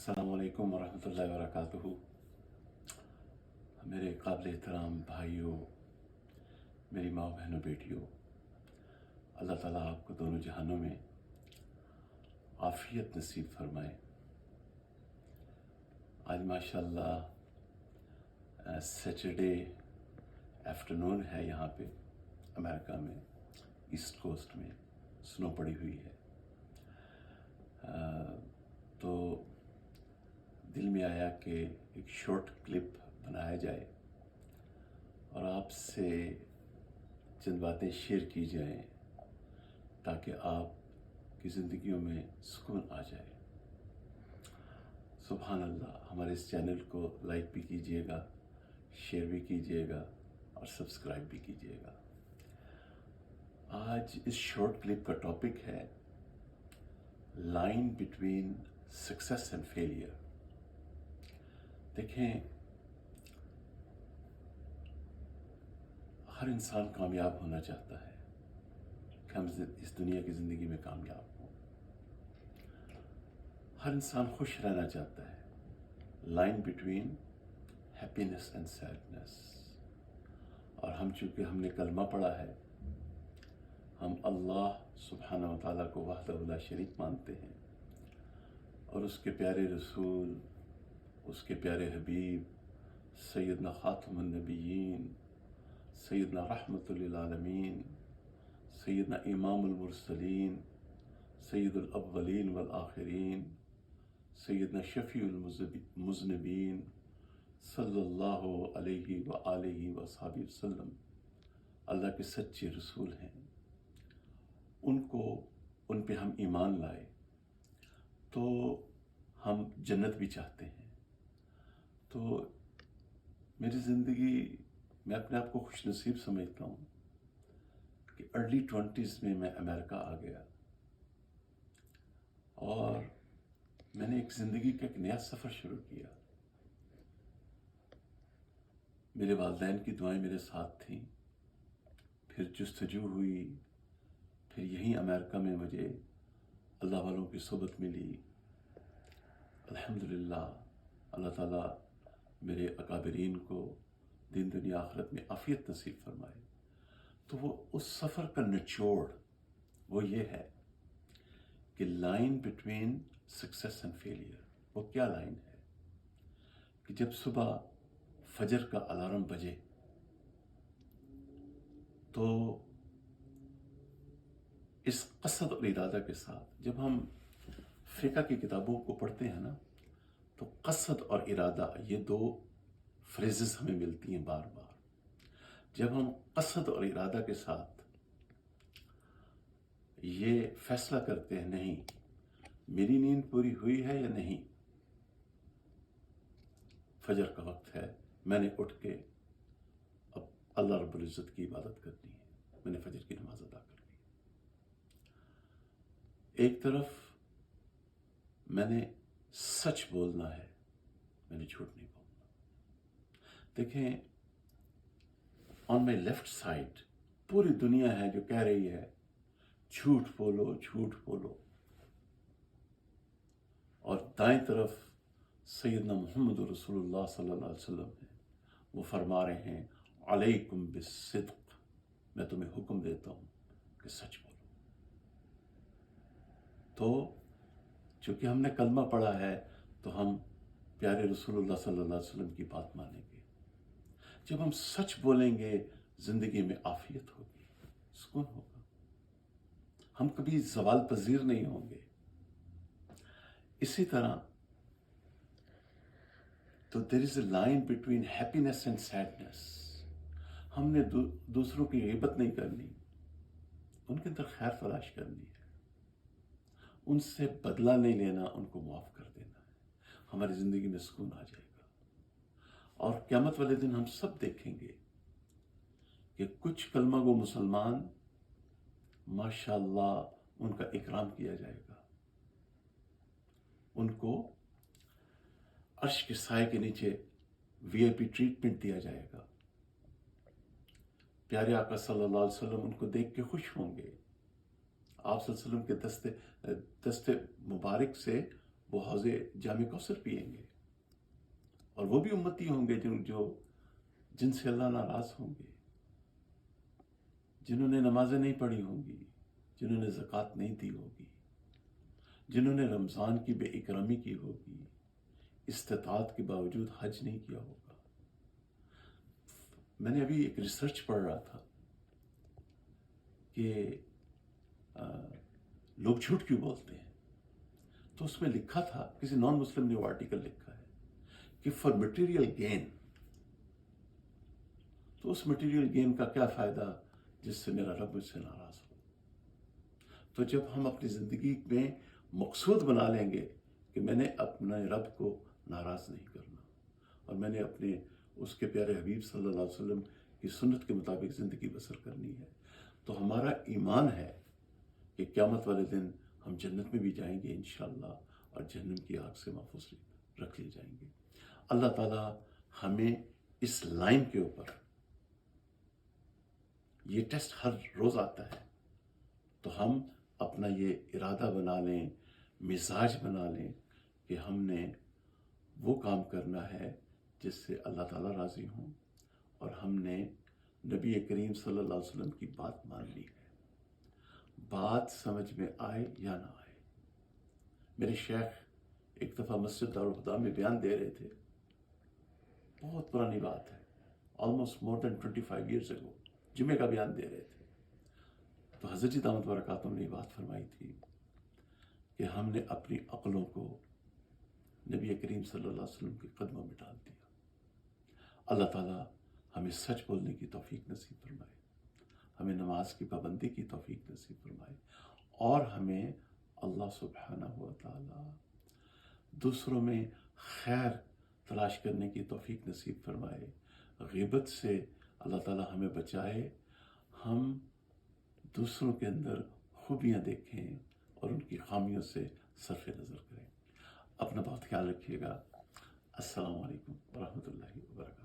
अस्सलाम वालेकुम वरहमतुल्लाहि वबरकातुहू। मेरे काबिल एहतराम भाइयों, मेरी माँ बहनों बेटियों, अल्लाह ताला आपको दोनों जहानों में आफ़ियत नसीब फरमाए। आज माशाल्लाह सैटरडे आफ्टरनून है, यहाँ पे अमेरिका में ईस्ट कोस्ट में स्नो पड़ी हुई है। तो दिल में आया कि एक शॉर्ट क्लिप बनाया जाए और आपसे चंद बातें शेयर की जाएं ताकि आपकी ज़िंदगियों में सुकून आ जाए। सुभान अल्लाह। हमारे इस चैनल को लाइक भी कीजिएगा, शेयर भी कीजिएगा और सब्सक्राइब भी कीजिएगा। आज इस शॉर्ट क्लिप का टॉपिक है line between success and failure. देखें, हर इंसान कामयाब होना चाहता है कि हम इस दुनिया की ज़िंदगी में कामयाब हों। हर इंसान खुश रहना चाहता है। Line between happiness and sadness. और हम चूँकि हमने कलमा पढ़ा है, हम अल्लाह सुब्हानहू व तआला को वहदहू ला शरीक मानते हैं और उसके प्यारे रसूल, उसके प्यारे हबीब सैयदना खातमुन नबिय्यीन, सैयदना रहमतुल लिल आलमीन, सैयदना इमामुल मुरसलीन, सैयदुल अव्वलीन वल आखिरीन, सैयदना शफीउल मुज़निबीन सल्लल्लाहु अलैहि व आलिहि व अस्हाबिहि वसल्लम अल्लाह के सच्चे रसूल हैं। उन पे हम ईमान लाए तो हम जन्नत भी चाहते हैं। तो मेरी ज़िंदगी, मैं अपने आप को खुश नसीब समझता हूँ कि अर्ली 20s में मैं अमेरिका आ गया और मैंने एक ज़िंदगी का एक नया सफ़र शुरू किया। मेरे वालिदैन की दुआएं मेरे साथ थीं, फिर जुस्तजू हुई, फिर यहीं अमेरिका में मुझे अल्लाह वालों की सोबत मिली। अल्हम्दुलिल्लाह, अल्लाह ताला मेरे अकाबरीन को दिन दुनिया आखिरत में आफ़ियत नसीब फरमाए। तो वो उस सफ़र का निचोड़ वो ये है कि line between success and failure. वो क्या लाइन है कि जब सुबह फजर का अलार्म बजे तो इस कसद और इरादा के साथ, जब हम फ़िक़्ह की किताबों को पढ़ते हैं ना, तो कसद और इरादा ये दो फ्रेजेस हमें मिलती हैं बार बार। जब हम कसद और इरादा के साथ ये फैसला करते हैं, नहीं मेरी नींद पूरी हुई है या नहीं, फजर का वक्त है, मैंने उठ के अब अल्लाह रब्बुल इज़्ज़त की इबादत करनी है, मैंने फजर की नमाज अदा कर ली। एक तरफ मैंने सच बोलना है, मैंने झूठ नहीं बोलना। देखें, ऑन माई लेफ्ट साइड पूरी दुनिया है जो कह रही है झूठ बोलो, झूठ बोलो, और दाएं तरफ सैयदना मोहम्मद रसूलुल्लाह सल्लल्लाहु अलैहि वसल्लम है। वो फरमा रहे हैं अलैकुम बिस्सिद्क़, मैं तुम्हें हुक्म देता हूँ कि सच बोलो। तो चूँकि हमने कलमा पढ़ा है तो हम प्यारे रसूलुल्लाह सल्लल्लाहु अलैहि वसल्लम की बात मानेंगे। जब हम सच बोलेंगे ज़िंदगी में आफ़ियत होगी, सुकून होगा, हम कभी ज़वाल पज़ीर नहीं होंगे। इसी तरह तो there is a line between happiness and sadness. हमने दूसरों की ग़ीबत नहीं करनी, उनके अंदर खैर तलाश करनी है, उनसे बदला नहीं लेना, उनको माफ़ कर देना है। हमारी ज़िंदगी में सुकून आ जाएगा और क़यामत वाले दिन हम सब देखेंगे कि कुछ कलमा गो मुसलमान माशाअल्लाह उनका इकराम किया जाएगा, उनको अर्श के साए के नीचे VIP ट्रीटमेंट दिया जाएगा। प्यारे आका सल्लल्लाहु अलैहि वसल्लम उनको देख के खुश होंगे। आप सल्लल्लाहु अलैहि वसल्लम के दस्ते मुबारक से وہ حوض جام کوثر پئیں گے، اور وہ بھی امتی ہوں گے جن سے اللہ ناراض ہوں گے، جنہوں نے نمازیں نہیں پڑھی ہوں گی، جنہوں نے زکوٰۃ نہیں دی ہوگی، جنہوں نے رمضان کی بے اکرامی کی ہوگی، استطاعت کے باوجود حج نہیں کیا ہوگا۔ میں نے ابھی ایک ریسرچ پڑھ رہا تھا کہ لوگ جھوٹ کیوں بولتے ہیں، تو اس میں لکھا تھا، کسی نان مسلم نے وہ آرٹیکل لکھا ہے کہ فار مٹیریل گین، تو اس مٹیریل گین کا کیا فائدہ جس سے میرا رب مجھ سے ناراض ہو۔ تو جب ہم اپنی زندگی میں مقصود بنا لیں گے کہ میں نے اپنے رب کو ناراض نہیں کرنا، اور میں نے اپنے اس کے پیارے حبیب صلی اللہ علیہ وسلم کی سنت کے مطابق زندگی بسر کرنی ہے، تو ہمارا ایمان ہے کہ قیامت والے دن ہم جنت میں بھی جائیں گے انشاءاللہ، اور جہنم کی آگ سے محفوظ رکھ لیے جائیں گے۔ اللہ تعالیٰ ہمیں اس لائن کے اوپر، یہ ٹیسٹ ہر روز آتا ہے، تو ہم اپنا یہ ارادہ بنا لیں، مزاج بنا لیں کہ ہم نے وہ کام کرنا ہے جس سے اللہ تعالیٰ راضی ہوں، اور ہم نے نبی کریم صلی اللہ علیہ وسلم کی بات ماننی ہے، بات سمجھ میں آئے یا نہ آئے۔ میرے شیخ ایک دفعہ مسجد دارالہدیٰ میں بیان دے رہے تھے، بہت پرانی بات ہے، آلموسٹ مور دین 25 years ago، جمعے کا بیان دے رہے تھے، تو حضرت جی دامت برکاتہم نے یہ بات فرمائی تھی کہ ہم نے اپنی عقلوں کو نبی کریم صلی اللہ علیہ وسلم کے قدموں میں ڈال دیا۔ اللہ تعالیٰ ہمیں سچ بولنے کی توفیق نصیب فرمائے، ہمیں نماز کی پابندی کی توفیق نصیب فرمائے، اور ہمیں اللہ سبحانہ و تعالیٰ دوسروں میں خیر تلاش کرنے کی توفیق نصیب فرمائے، غیبت سے اللہ تعالیٰ ہمیں بچائے، ہم دوسروں کے اندر خوبیاں دیکھیں اور ان کی خامیوں سے صرف نظر کریں۔ اپنا بہت خیال رکھیے گا۔ السلام علیکم ورحمۃ اللہ وبرکاتہ۔